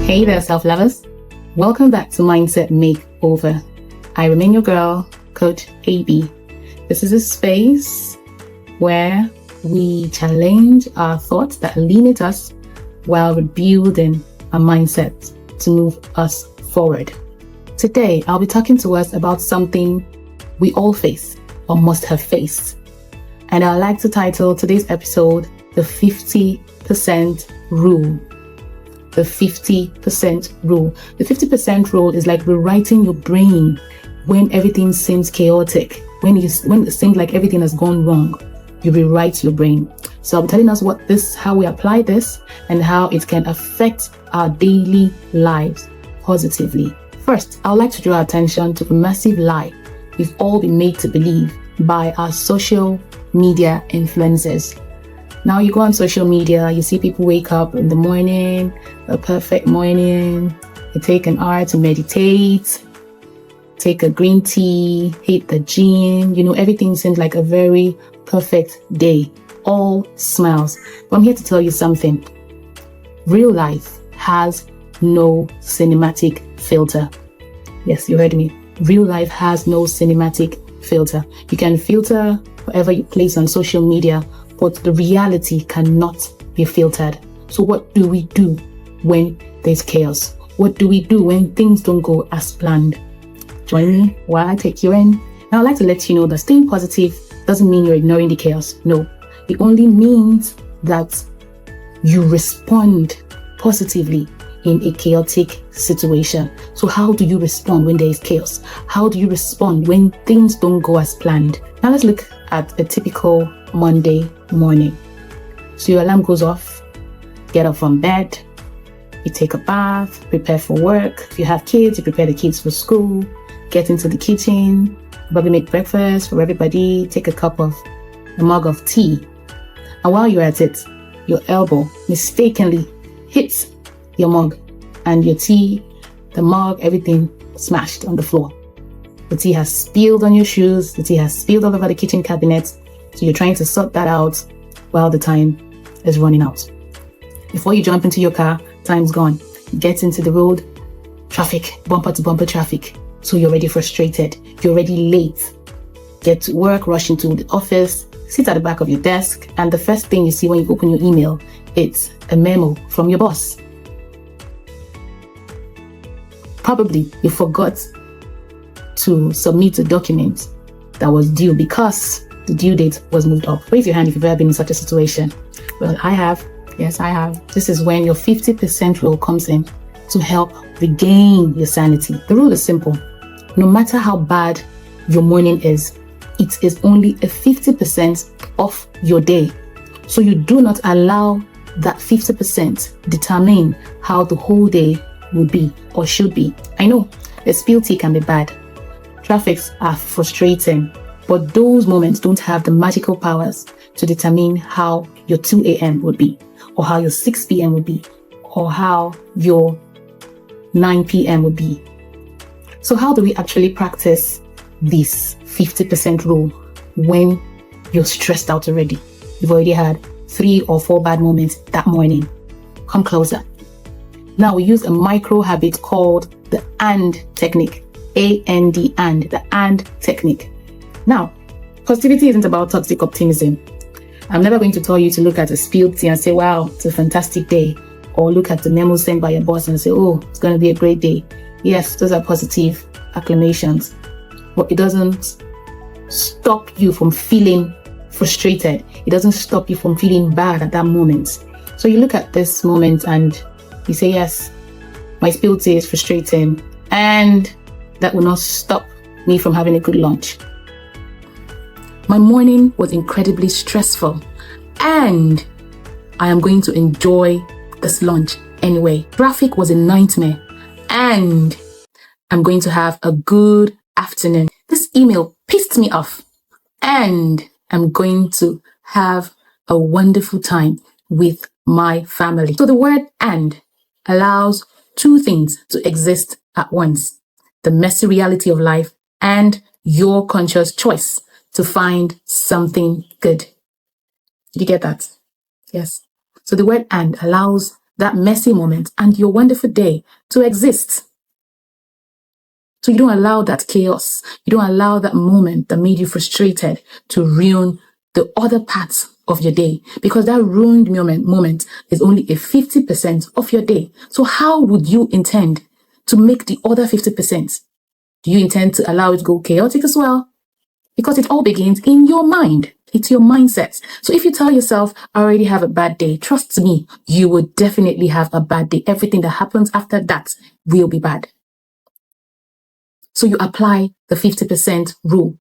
Hey there, self-lovers. Welcome back to Mindset Makeover. I remain your girl, Coach AB. This is a space where we challenge our thoughts that limit us while rebuilding a mindset to move us forward. Today, I'll be talking to us about something we all face or must have faced. And I'd like to title today's episode, The 50% Rule. The 50% rule. The 50% rule is like rewriting your brain when everything seems chaotic. When it seems like everything has gone wrong, you rewrite your brain. So I'm telling us how we apply this and how it can affect our daily lives positively. First, I would like to draw attention to a massive lie we've all been made to believe by our social media influencers. Now you go on social media, you see people wake up in the morning, a perfect morning, they take an hour to meditate, take a green tea, hit the gym, everything seems like a very perfect day, all smiles. But I'm here to tell you something. Real life has no cinematic filter. Yes, you heard me. Real life has no cinematic filter. You can filter whatever you place on social media, but the reality cannot be filtered. So what do we do when there's chaos? What do we do when things don't go as planned? Join me while I take you in. Now I'd like to let you know that staying positive doesn't mean you're ignoring the chaos. No, it only means that you respond positively in a chaotic situation. So how do you respond when there is chaos? How do you respond when things don't go as planned? Now let's look at a typical Monday morning. So your alarm goes off, get up from bed, you take a bath, prepare for work. If you have kids, you prepare the kids for school, get into the kitchen, probably make breakfast for everybody, take a mug of tea. And while you're at it, your elbow mistakenly hits your mug and your tea, the mug, everything smashed on the floor. The tea has spilled on your shoes, the tea has spilled all over the kitchen cabinet. So you're trying to sort that out while the time is running out. Before you jump into your car, time's gone. You get into the road, traffic, bumper to bumper traffic. So you're already frustrated. You're already late. Get to work, rush into the office, sit at the back of your desk, and the first thing you see when you open your email, it's a memo from your boss. Probably you forgot to submit a document that was due because the due date was moved up. Raise your hand if you've ever been in such a situation. Well, I have. Yes, I have. This is when your 50% rule comes in to help regain your sanity. The rule is simple. No matter how bad your morning is, it is only a 50% of your day. So you do not allow that 50% determine how the whole day will be or should be. I know the spilled tea can be bad. Traffics are frustrating. But those moments don't have the magical powers to determine how your 2 a.m. would be, or how your 6 p.m. would be, or how your 9 p.m. would be. So how do we actually practice this 50% rule when you're stressed out already? You've already had 3 or 4 bad moments that morning. Come closer. Now we use a micro habit called the AND technique. A-N-D, the AND technique. Now, positivity isn't about toxic optimism. I'm never going to tell you to look at a spilled tea and say, wow, it's a fantastic day. Or look at the memo sent by your boss and say, oh, it's going to be a great day. Yes, those are positive acclamations. But it doesn't stop you from feeling frustrated. It doesn't stop you from feeling bad at that moment. So you look at this moment and you say, yes, my spilled tea is frustrating. And that will not stop me from having a good lunch. My morning was incredibly stressful and I am going to enjoy this lunch anyway. Traffic was a nightmare and I'm going to have a good afternoon. This email pissed me off and I'm going to have a wonderful time with my family. So the word "and" allows 2 things to exist at once: the messy reality of life and your conscious choice to find something good. Did you get that? Yes. So the word "and" allows that messy moment and your wonderful day to exist. So you don't allow that chaos, you don't allow that moment that made you frustrated to ruin the other parts of your day, because that ruined moment is only a 50% of your day. So how would you intend to make the other 50%? Do you intend to allow it to go chaotic as well? Because it all begins in your mind. It's your mindset. So if you tell yourself, I already have a bad day, trust me, you will definitely have a bad day. Everything that happens after that will be bad. So you apply the 50% rule.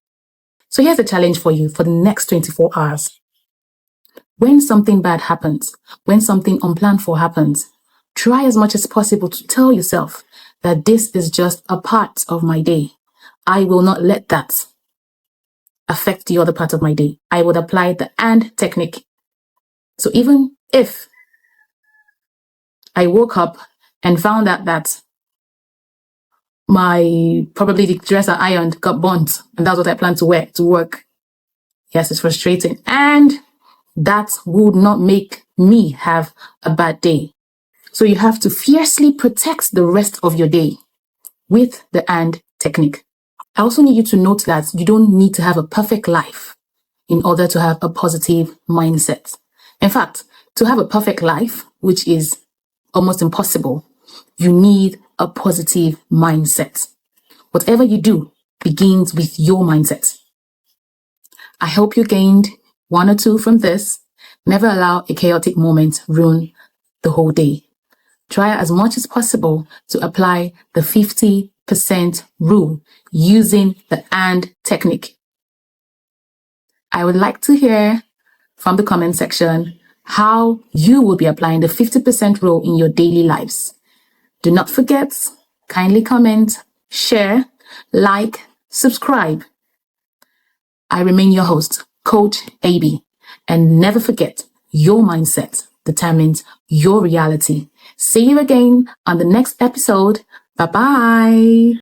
So here's a challenge for you for the next 24 hours. When something bad happens, when something unplanned for happens, try as much as possible to tell yourself that this is just a part of my day. I will not let that affect the other part of my day. I would apply the and technique. So even if I woke up and found out that probably the dress I ironed got burnt, and that's what I planned to wear to work. Yes, it's frustrating. And that would not make me have a bad day. So you have to fiercely protect the rest of your day with the and technique. I also need you to note that you don't need to have a perfect life in order to have a positive mindset. In fact, to have a perfect life, which is almost impossible, you need a positive mindset. Whatever you do begins with your mindset. I hope you gained one or two from this. Never allow a chaotic moment ruin the whole day. Try as much as possible to apply the 50% rule using the and technique. I would like to hear from the comment section how you will be applying the 50% rule in your daily lives. Do not forget, kindly comment, share, like, subscribe. I remain your host, Coach AB, and never forget, your mindset determines your reality. See you again on the next episode. Bye-bye.